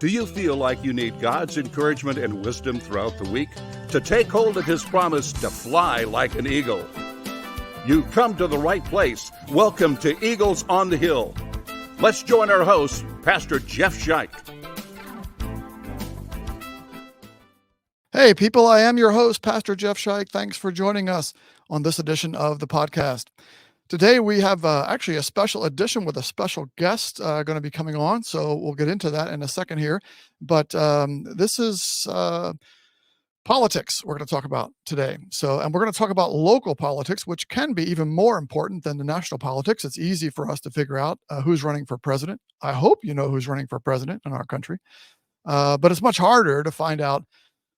Do you feel like you need God's encouragement and wisdom throughout the week to take hold of His promise to fly like an eagle? You've come to the right place. Welcome to Eagles on the Hill. Let's join our host, Pastor Jeff Scheich. Hey, people, I am your host, Pastor Jeff Scheich. Thanks for joining us on this edition of the podcast. Today, we have actually a special edition with a special guest going to be coming on, so we'll get into that in a second here. But this is politics we're going to talk about today. And we're going to talk about local politics, which can be even more important than the national politics. It's easy for us to figure out who's running for president. I hope you know who's running for president in our country. But it's much harder to find out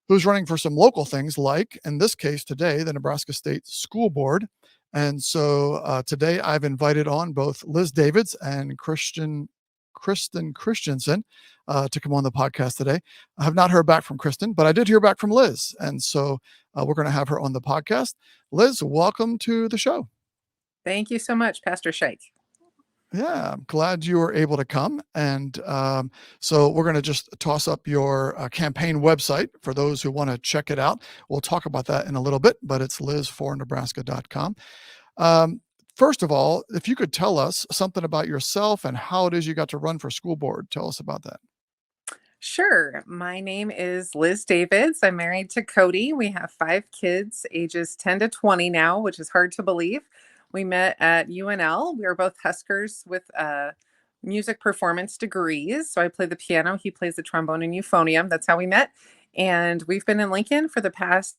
who's running for some local things, like, in this case today, the Nebraska State School Board. And so today I've invited on both Liz Davids and Kristen Christensen to come on the podcast today. I have not heard back from Kristen, but I did hear back from Liz. And so we're going to have her on the podcast. Liz, welcome to the show. Thank you so much, Pastor Scheich. Yeah, I'm glad you were able to come. And so we're going to just toss up your campaign website for those who want to check it out. We'll talk about that in a little bit, but it's liz4nebraska.com. First of all, if you could tell us something about yourself and how it is you got to run for school board. Tell us about that. Sure. My name is Liz Davids. I'm married to Cody. We have 5 kids, ages 10 to 20 now, which is hard to believe. We met at UNL. We are both Huskers with music performance degrees. So I play the piano, he plays the trombone and euphonium. That's how we met. And we've been in Lincoln for the past,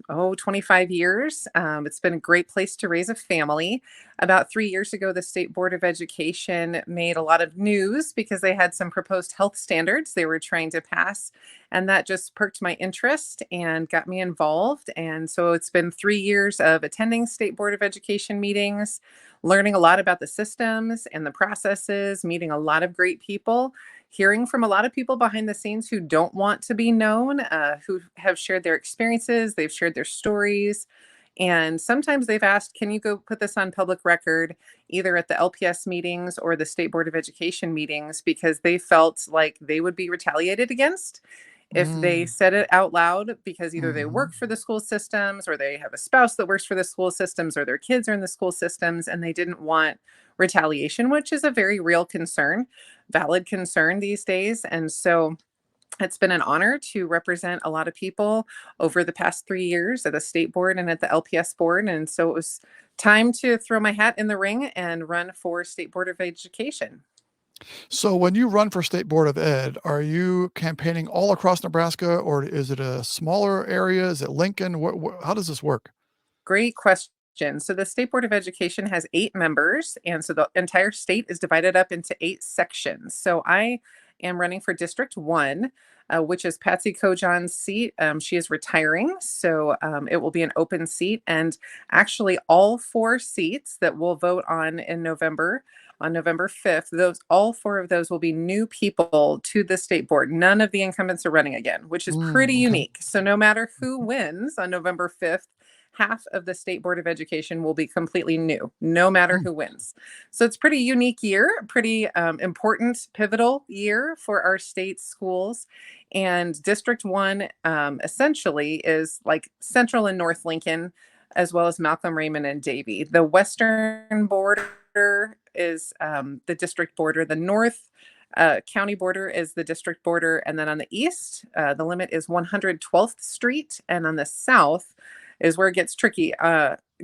25 years. It's been a great place to raise a family. About 3 years ago, the State Board of Education made a lot of news because they had some proposed health standards they were trying to pass. And that just perked my interest and got me involved. And so it's been 3 years of attending State Board of Education meetings, learning a lot about the systems and the processes, meeting a lot of great people, hearing from a lot of people behind the scenes who don't want to be known, who have shared their experiences, they've shared their stories. And sometimes they've asked, can you go put this on public record, either at the LPS meetings or the State Board of Education meetings, because they felt like they would be retaliated against if they said it out loud, because either they work for the school systems or they have a spouse that works for the school systems or their kids are in the school systems and they didn't want retaliation, which is a very real concern, valid concern these days. And so it's been an honor to represent a lot of people over the past 3 years at the state board and at the LPS board. And so it was time to throw my hat in the ring and run for State Board of Education. So when you run for State Board of Ed, are you campaigning all across Nebraska, or is it a smaller area? Is it Lincoln? How does this work? Great question. So the State Board of Education has 8 members, and so the entire state is divided up into 8 sections. So I am running for District 1, which is Patsy Kojan's seat. She is retiring, so it will be an open seat. And actually, all 4 seats that we'll vote on in November, on November 5th, all 4 of those will be new people to the state board. None of the incumbents are running again, which is pretty unique. So no matter who wins on November 5th, half of the State Board of Education will be completely new, no matter who wins. So it's a pretty unique year, pretty important, pivotal year for our state schools. And District 1 essentially is like Central and North Lincoln, as well as Malcolm, Raymond, and Davie. The western border is the district border. The north county border is the district border. And then on the east, the limit is 112th Street. And on the south is where it gets tricky.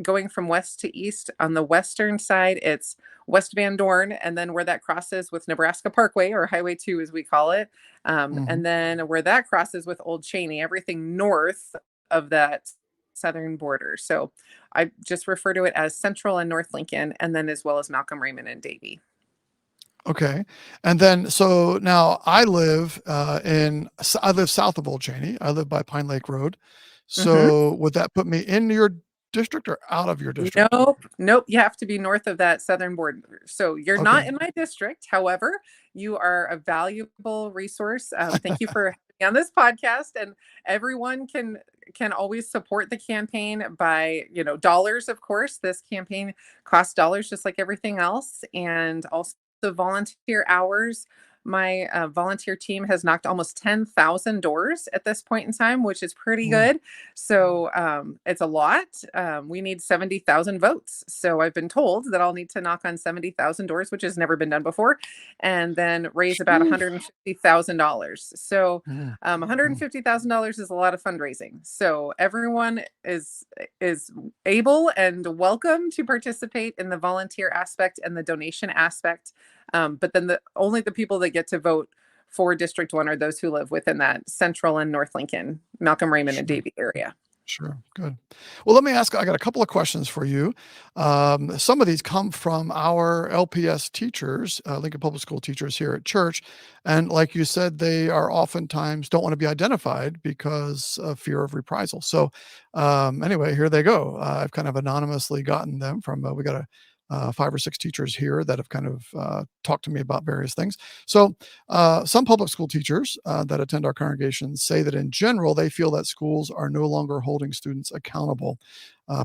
Going from west to east, on the western side, it's West Van Dorn, and then where that crosses with Nebraska Parkway, or Highway 2 as we call it. And then where that crosses with Old Cheney, everything north of that southern border. So I just refer to it as Central and North Lincoln, and then as well as Malcolm, Raymond, and Davie. Okay. And then, so now I live south of Old Cheney. I live by Pine Lake Road. So would that put me in your district or out of your district? Nope. You have to be north of that southern border. So you're not in my district. However, you are a valuable resource. Thank you for having me on this podcast. And everyone can always support the campaign by, dollars, of course. This campaign costs dollars just like everything else. And also volunteer hours. My volunteer team has knocked almost 10,000 doors at this point in time, which is pretty Mm. good. So it's a lot. We need 70,000 votes. So I've been told that I'll need to knock on 70,000 doors, which has never been done before, and then raise about Sheesh. $150,000. So Mm. Mm. $150,000 is a lot of fundraising. So everyone is able and welcome to participate in the volunteer aspect and the donation aspect. But then only the people that get to vote for District 1 are those who live within that Central and North Lincoln, Malcolm, Raymond, and Sure. Davie area. Sure. Good. Well, let me ask, I got a couple of questions for you. Some of these come from our LPS teachers, Lincoln Public School teachers here at church. And like you said, they are oftentimes don't want to be identified because of fear of reprisal. So anyway, here they go. I've kind of anonymously gotten them from, we got 5 or 6 teachers here that have kind of talked to me about various things. So some public school teachers that attend our congregations say that in general, they feel that schools are no longer holding students accountable,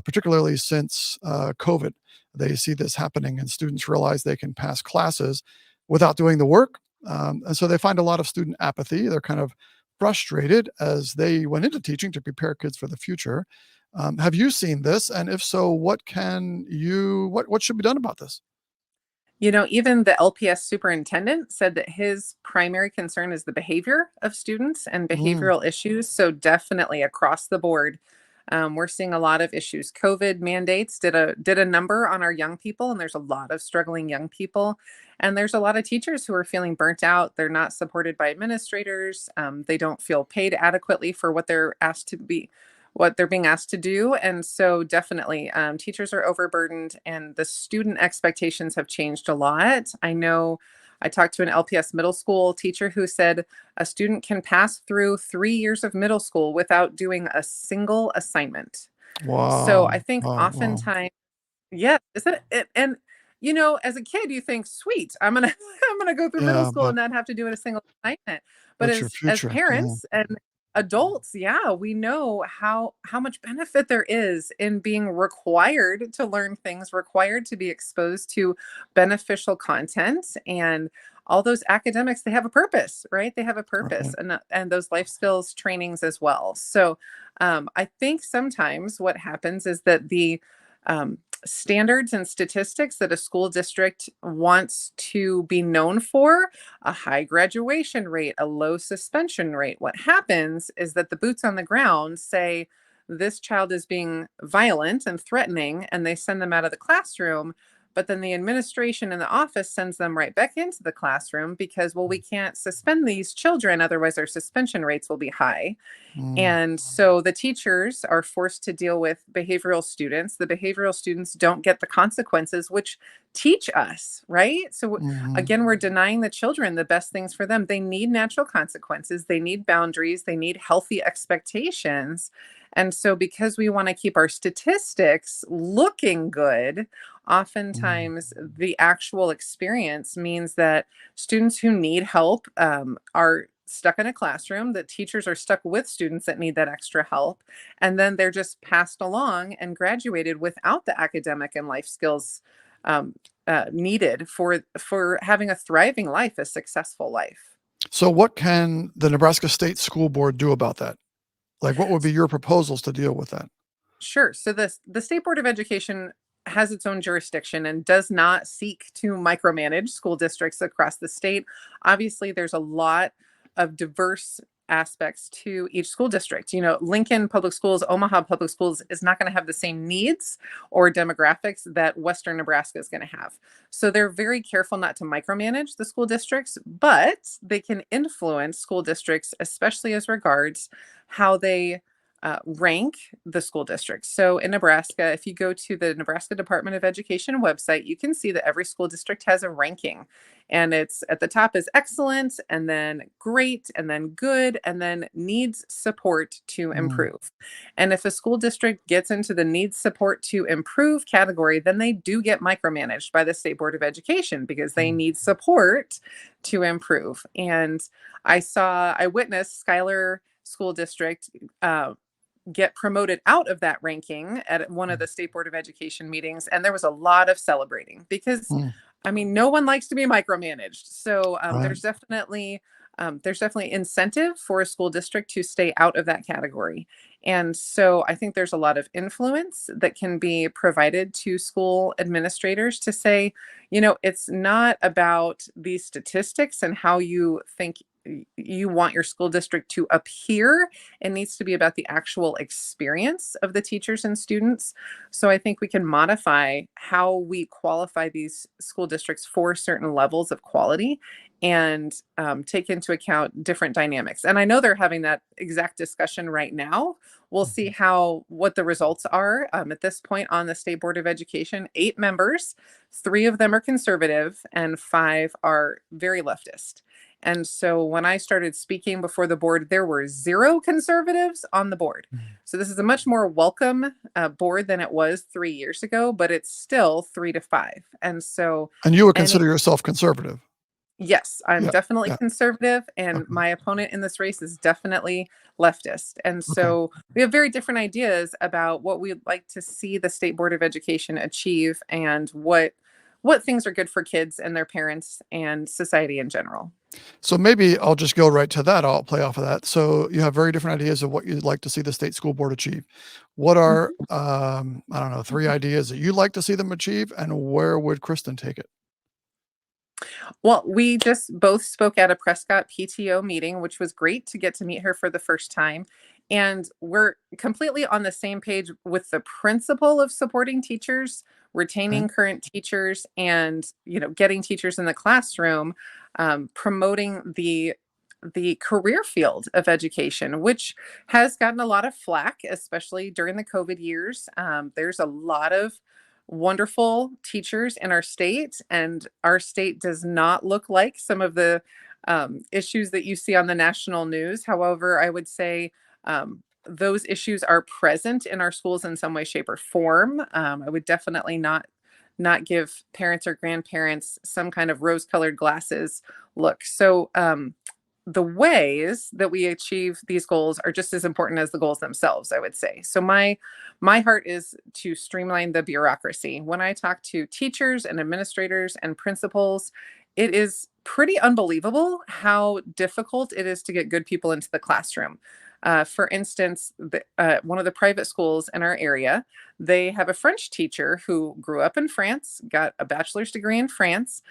particularly since COVID. They see this happening, and students realize they can pass classes without doing the work. And so they find a lot of student apathy. They're kind of frustrated as they went into teaching to prepare kids for the future. Have you seen this? And if so, what should be done about this? Even the LPS superintendent said that his primary concern is the behavior of students and Mm. behavioral issues. So definitely across the board, we're seeing a lot of issues. COVID mandates did a number on our young people, and there's a lot of struggling young people, and there's a lot of teachers who are feeling burnt out. They're not supported by administrators. They don't feel paid adequately for what they're being asked to do. And so definitely teachers are overburdened, and the student expectations have changed a lot. I know I talked to an LPS middle school teacher who said a student can pass through 3 years of middle school without doing a single assignment. So I Wow. think Wow. Wow. oftentimes, yeah, isn't it? And as a kid, you think, sweet, I'm gonna I'm gonna go through middle Yeah, school but and not have to do a single assignment. But that's your as future. Yeah. parents and adults, yeah, we know how much benefit there is in being required to learn things, required to be exposed to beneficial content, and all those academics, they have a purpose, right? They have a purpose, Right. and those life skills trainings as well. So I think sometimes what happens is that the standards and statistics that a school district wants to be known for, a high graduation rate, a low suspension rate. What happens is that the boots on the ground say this child is being violent and threatening, and they send them out of the classroom. But then the administration in the office sends them right back into the classroom because, well, we can't suspend these children, otherwise, our suspension rates will be high. Mm. And so the teachers are forced to deal with behavioral students. The behavioral students don't get the consequences, which teach us, right? So Mhm. again, we're denying the children the best things for them. They need natural consequences, they need boundaries, they need healthy expectations. And so, because we want to keep our statistics looking good, Mm. oftentimes the actual experience means that students who need help are stuck in a classroom, that teachers are stuck with students that need that extra help, and then they're just passed along and graduated without the academic and life skills um, needed for having a thriving life, a successful life. So what can the Nebraska State School Board do about that? Like, what would be your proposals to deal with that? Sure. So the State Board of Education has its own jurisdiction and does not seek to micromanage school districts across the state. Obviously, there's a lot of diverse aspects to each school district. Lincoln Public Schools, Omaha Public Schools is not going to have the same needs or demographics that Western Nebraska is going to have. So they're very careful not to micromanage the school districts, but they can influence school districts, especially as regards how they rank the school districts. So in Nebraska, if you go to the Nebraska Department of Education website, you can see that every school district has a ranking. And it's at the top is excellent, and then great, and then good, and then needs support to Mm. improve. And if a school district gets into the needs support to improve category, then they do get micromanaged by the State Board of Education because they Mm. need support to improve. And I witnessed Schuyler School District get promoted out of that ranking at one of Mm. the State Board of Education meetings. And there was a lot of celebrating because Mm. I mean, no one likes to be micromanaged. So Right. there's definitely incentive for a school district to stay out of that category. And so I think there's a lot of influence that can be provided to school administrators to say, it's not about these statistics and how you think you want your school district to appear. It needs to be about the actual experience of the teachers and students. So I think we can modify how we qualify these school districts for certain levels of quality and take into account different dynamics. And I know they're having that exact discussion right now. We'll see Mhm. what the results are. At this point on the State Board of Education, 8 members, 3 of them are conservative and 5 are very leftist. And so when I started speaking before the board, there were 0 conservatives on the board. Mhm. So this is a much more welcome board than it was 3 years ago, but it's still 3 to 5. And so, And you would any consider yourself conservative? yes, I'm Yeah. definitely Yeah. conservative, and Okay. my opponent in this race is definitely leftist. And Okay. so we have very different ideas about what we'd like to see the State Board of Education achieve and what things are good for kids and their parents and society in general. So maybe I'll just go right to that. I'll play off of that. So you have very different ideas of what you'd like to see the state school board achieve. What are, Mhm. I don't know, 3 ideas that you'd like to see them achieve, and where would Kristen take it? Well, we just both spoke at a Prescott PTO meeting, which was great to get to meet her for the first time. And we're completely on the same page with the principle of supporting teachers, Okay. retaining current teachers, and getting teachers in the classroom, promoting the career field of education, which has gotten a lot of flack, especially during the COVID years. There's a lot of wonderful teachers in our state, and our state does not look like some of the issues that you see on the national news. However, I would say those issues are present in our schools in some way, shape, or form. I would definitely not give parents or grandparents some kind of rose-colored glasses look. So the ways that we achieve these goals are just as important as the goals themselves, I would say. So my heart is to streamline the bureaucracy. When I talk to teachers and administrators and principals, it is pretty unbelievable how difficult it is to get good people into the classroom. For instance, one of the private schools in our area, they have a French teacher who grew up in France, got a bachelor's degree in France,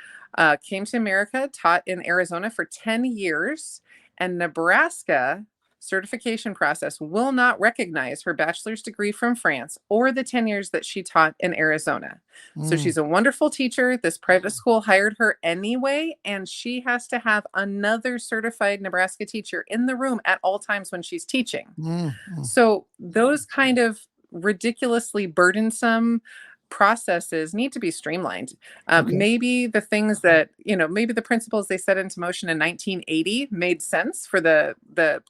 came to America, taught in Arizona for 10 years, and Nebraska certification process will not recognize her bachelor's degree from France or the 10 years that she taught in Arizona. So Mm, she's a wonderful teacher. This private school hired her anyway, and she has to have another certified Nebraska teacher in the room at all times when she's teaching. mm, mm. So those kind of ridiculously burdensome processes need to be streamlined. Okay. Maybe the things that, maybe the principles they set into motion in 1980 made sense for the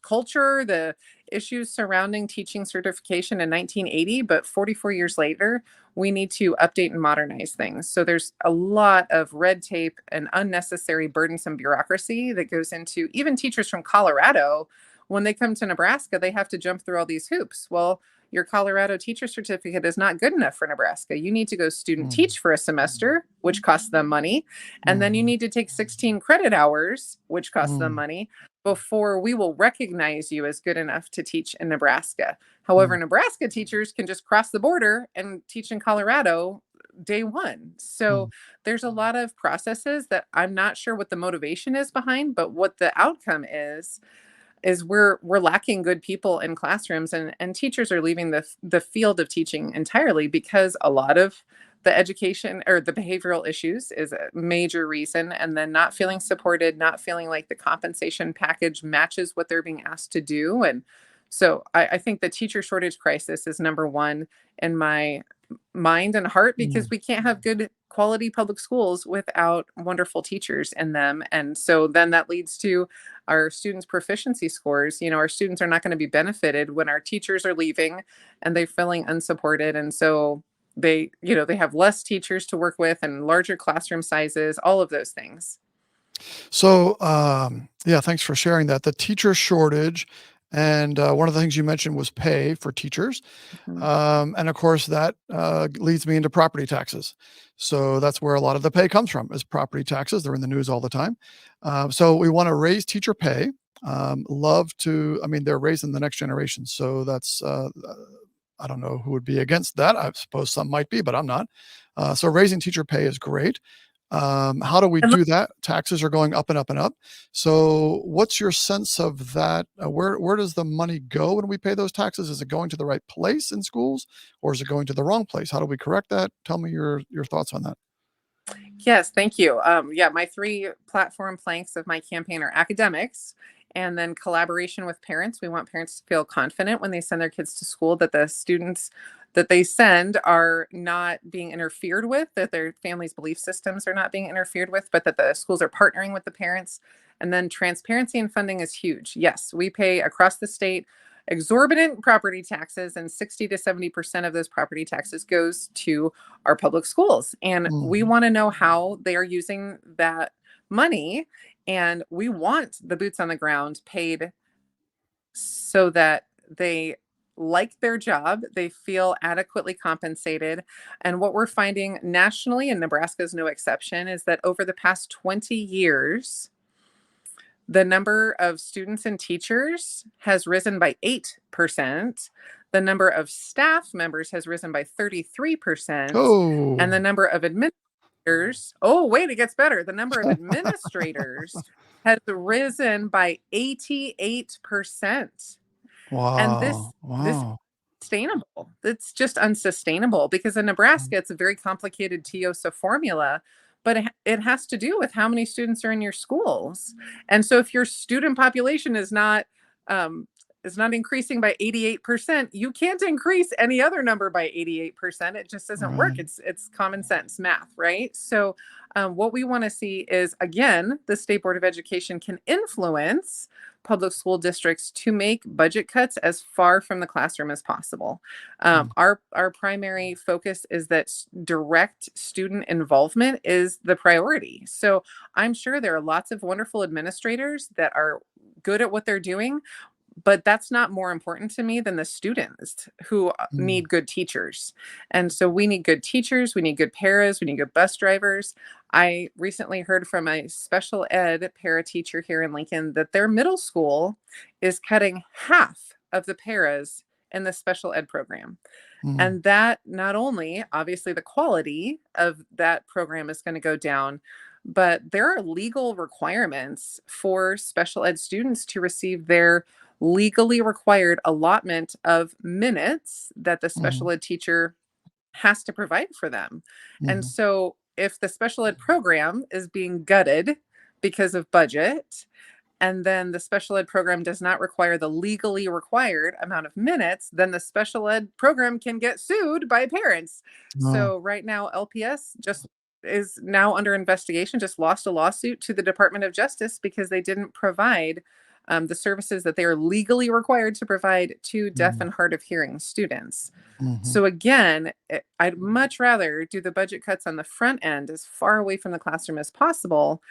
culture, the issues surrounding teaching certification in 1980, but 44 years later, we need to update and modernize things. So there's a lot of red tape and unnecessary burdensome bureaucracy that goes into even teachers from Colorado. When they come to Nebraska, they have to jump through all these hoops. Well, your Colorado teacher certificate is not good enough for Nebraska. You need to go student Mm, teach for a semester, which costs them money. And then you mm, need to take 16 credit hours, which costs them mm, money, before we will recognize you as good enough to teach in Nebraska. However, mm, Nebraska teachers can just cross the border and teach in Colorado day one. So mm. there's a lot of processes that I'm not sure what the motivation is behind, but what the outcome is we're lacking good people in classrooms, and teachers are leaving the field of teaching entirely because a lot of the education or the behavioral issues is a major reason, and then not feeling supported, not feeling like the compensation package matches what they're being asked to do. And so I think the teacher shortage crisis is number one in my mind and heart, because Mm. we can't have good quality public schools without wonderful teachers in them. And so then that leads to our students' proficiency scores. Our students are not going to be benefited when our teachers are leaving and they're feeling unsupported. And so they have less teachers to work with and larger classroom sizes, all of those things. So, yeah, thanks for sharing that. The teacher shortage And one of the things you mentioned was pay for teachers. Mhm. And of course, that leads me into property taxes. So that's where a lot of the pay comes from, is property taxes. They're in the news all the time. So we want to raise teacher pay. I mean, they're raising the next generation. So I don't know who would be against that. I suppose some might be, but I'm not. So raising teacher pay is great. How do we And do that? Taxes are going up and up and up. So what's your sense of that? Where does the money go when we pay those taxes? Is it going to the right place in schools, or is it going to the wrong place? How do we correct that? Tell me your thoughts on that. Yes, thank you. Yeah, my three platform planks of my campaign are academics and then collaboration with parents. We want parents to feel confident when they send their kids to school that the students that they send are not being interfered with, that their family's belief systems are not being interfered with, but that the schools are partnering with the parents. And then transparency and funding is huge. Yes, we pay across the state exorbitant property taxes, and 60 to 70% of those property taxes goes to our public schools. And we Mhm, want to know how they are using that money. And we want the boots on the ground paid so that they like their job, they feel adequately compensated. And what we're finding nationally, and Nebraska is no exception, is that over the past 20 years, the number of students and teachers has risen by 8%. The number of staff members has risen by 33%. And the Oh. number of administrators, oh, wait, it gets better. The number of administrators has risen by 88%. And Wow, this is wow. sustainable. It's just unsustainable because in Nebraska, it's a very complicated TIOSA formula, but it has to do with how many students are in your schools. And so if your student population is not increasing by 88%, you can't increase any other number by 88%. It just doesn't work. Right. It's common sense math, right? So what we want to see is, again, the State Board of Education can influence public school districts to make budget cuts as far from the classroom as possible. Mm, Our primary focus is that direct student involvement is the priority. So I'm sure there are lots of wonderful administrators that are good at what they're doing, but that's not more important to me than the students who mm, need good teachers. And so we need good teachers, we need good paras, we need good bus drivers. I recently heard from a special ed para teacher here in Lincoln that their middle school is cutting half of the paras in the special ed program. mm, And that not only, obviously, the quality of that program is going to go down, but there are legal requirements for special ed students to receive their legally required allotment of minutes that the mhm, special ed teacher has to provide for them. And mhm, so if the special ed program is being gutted because of budget, and then the special ed program does not require the legally required amount of minutes, then the special ed program can get sued by parents. oh, So right now, LPS just is now under investigation, just lost a lawsuit to the Department of Justice because they didn't provide the services that they are legally required to provide to deaf mm, and hard of hearing students. mhm, So again, I'd much rather do the budget cuts on the front end as far away from the classroom as possible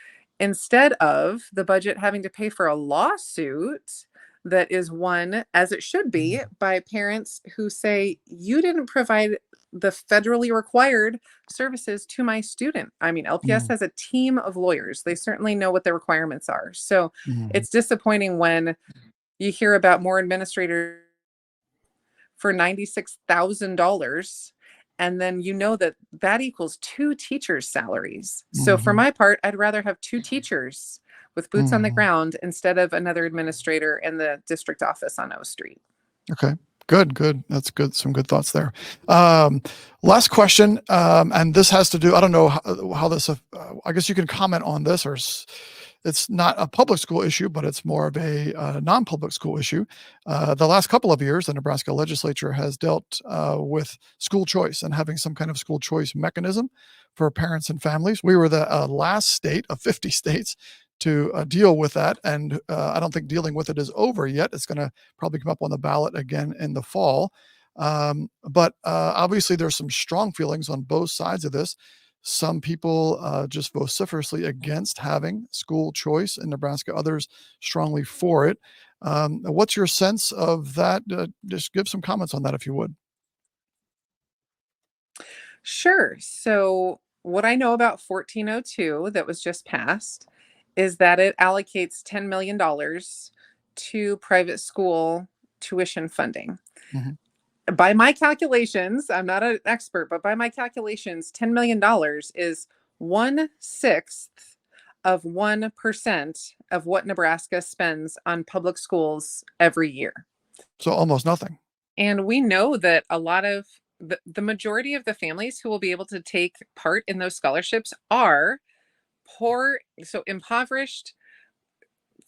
instead of the budget having to pay for a lawsuit that is won, as it should be, mhm, by parents who say, you didn't provide the federally required services to my student. I mean, LPS mm, has a team of lawyers. They certainly know what the requirements are. So mhm. it's disappointing when you hear about more administrators for $96,000. And then you know that that equals two teachers' salaries. So for Mhm, my part, I'd rather have two teachers with boots on the mhm. ground instead of another administrator in the district office on O Street. Okay. Good, good. That's good. Some good thoughts there. Um, Last question, and this has to do, I don't know how this, I guess you can comment on this, it's not a public school issue, but it's more of a non-public school issue. The last couple of years, the Nebraska legislature has dealt with school choice and having some kind of school choice mechanism for parents and families. We were the last state of 50 states to deal with that. And I don't think dealing with it is over yet. It's going to probably come up on the ballot again in the fall. But obviously, there's some strong feelings on both sides of this. Some people just vociferously against having school choice in Nebraska, others strongly for it. What's your sense of that? Just give some comments on that if you would. Sure. So, what I know about 1402 that was just passed is that it allocates $10 million to private school tuition funding. Mhm. By my calculations, I'm not an expert, but by my calculations, $10 million is 1/6 of 1% of what Nebraska spends on public schools every year. So almost nothing. And we know that a lot of the majority of the families who will be able to take part in those scholarships are poor, so impoverished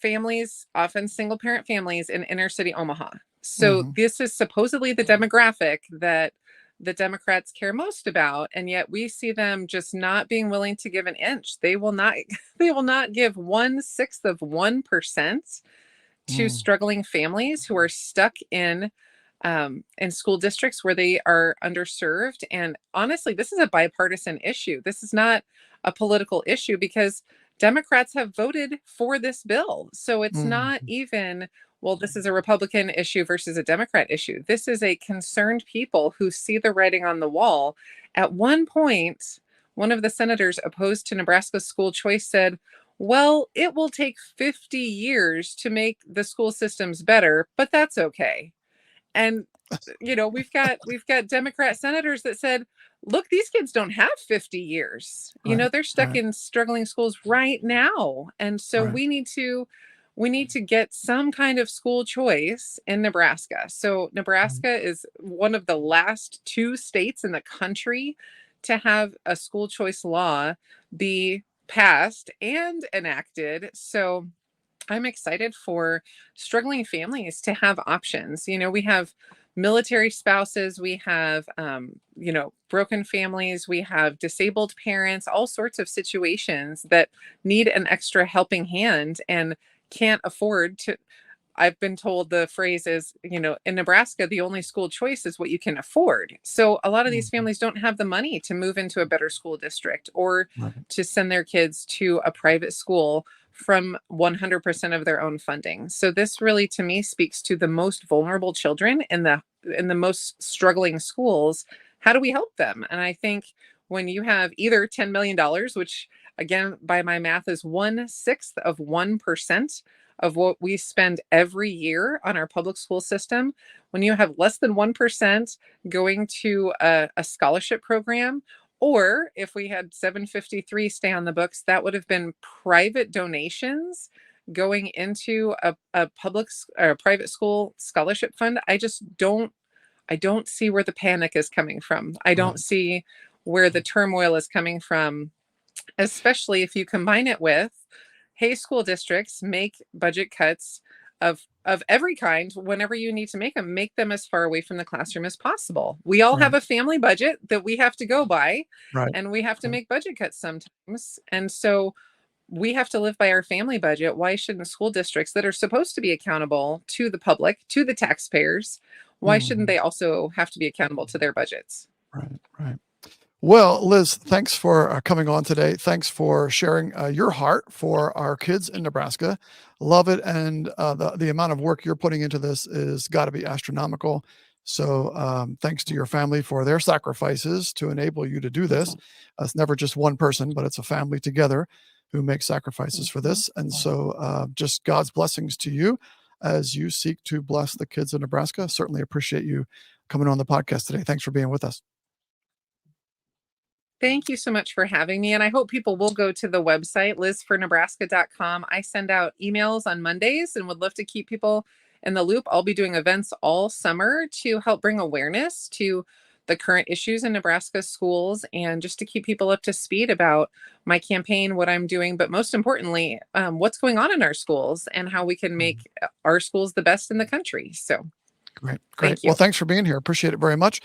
families, often single parent families in inner city Omaha. So Mhm. this is supposedly the demographic that the Democrats care most about, and yet we see them just not being willing to give an inch. They will not they will not give 1/6 of 1% to Mm. struggling families who are stuck in school districts where they are underserved. And honestly, this is a bipartisan issue. This is not a political issue because Democrats have voted for this bill. So it's not Mhm. even, well, this is a Republican issue versus a Democrat issue. This is a concerned people who see the writing on the wall. At one point, one of the senators opposed to Nebraska's school choice said, well, it will take 50 years to make the school systems better, but that's okay. And we've got Democrat senators that said, look, these kids don't have 50 years. Right. They're stuck Right. in struggling schools right now. And so Right. we need to get some kind of school choice in Nebraska. So Mhm. Nebraska is one of the last two states in the country to have a school choice law be passed and enacted. So I'm excited for struggling families to have options. We have military spouses, we have, broken families, we have disabled parents, all sorts of situations that need an extra helping hand and can't afford to. I've been told the phrase is, in Nebraska, the only school choice is what you can afford. So a lot of these Mhm. families don't have the money to move into a better school district or Right. to send their kids to a private school from 100% of their own funding. So this really to me speaks to the most vulnerable children in the most struggling schools. How do we help them? And I think when you have either $10 million, which again by my math is 1/6 of 1% of what we spend every year on our public school system, when you have less than 1% going to a scholarship program, or if we had 753 stay on the books, that would have been private donations going into a or a private school scholarship fund. I don't see where the panic is coming from. I don't Right. see where the turmoil is coming from, especially if you combine it with, hey, school districts, make budget cuts of every kind. Whenever you need to make them as far away from the classroom as possible. We all have Right. a family budget that we have to go by, Right. and we have to Right. make budget cuts sometimes. And so we have to live by our family budget. Why shouldn't school districts that are supposed to be accountable to the public, to the taxpayers, why shouldn't Mhm. they also have to be accountable to their budgets? Right. Right. Well, Liz, thanks for coming on today. Thanks for sharing your heart for our kids in Nebraska. Love it, and the amount of work you're putting into this is got to be astronomical. So, thanks to your family for their sacrifices to enable you to do this. It's never just one person, but it's a family together who makes sacrifices for this. And so, just God's blessings to you as you seek to bless the kids of Nebraska. Certainly appreciate you coming on the podcast today. Thanks for being with us. Thank you so much for having me. And I hope people will go to the website, lizfornebraska.com. I send out emails on Mondays and would love to keep people in the loop. I'll be doing events all summer to help bring awareness to the current issues in Nebraska schools and just to keep people up to speed about my campaign, what I'm doing, but most importantly, what's going on in our schools and how we can make our schools the best in the country. So Great, great. thank Well, you. thanks for being here. Appreciate it very much.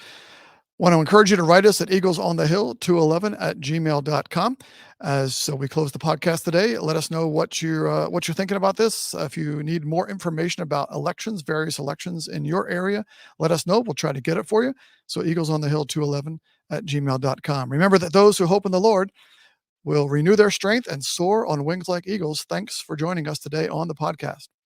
Want to encourage you to write us at eaglesonthehill211@gmail.com. As we close the podcast today, let us know what you're thinking about this. If you need more information about elections, various elections in your area, let us know. We'll try to get it for you. So eaglesonthehill211@gmail.com. Remember that those who hope in the Lord will renew their strength and soar on wings like eagles. Thanks for joining us today on the podcast.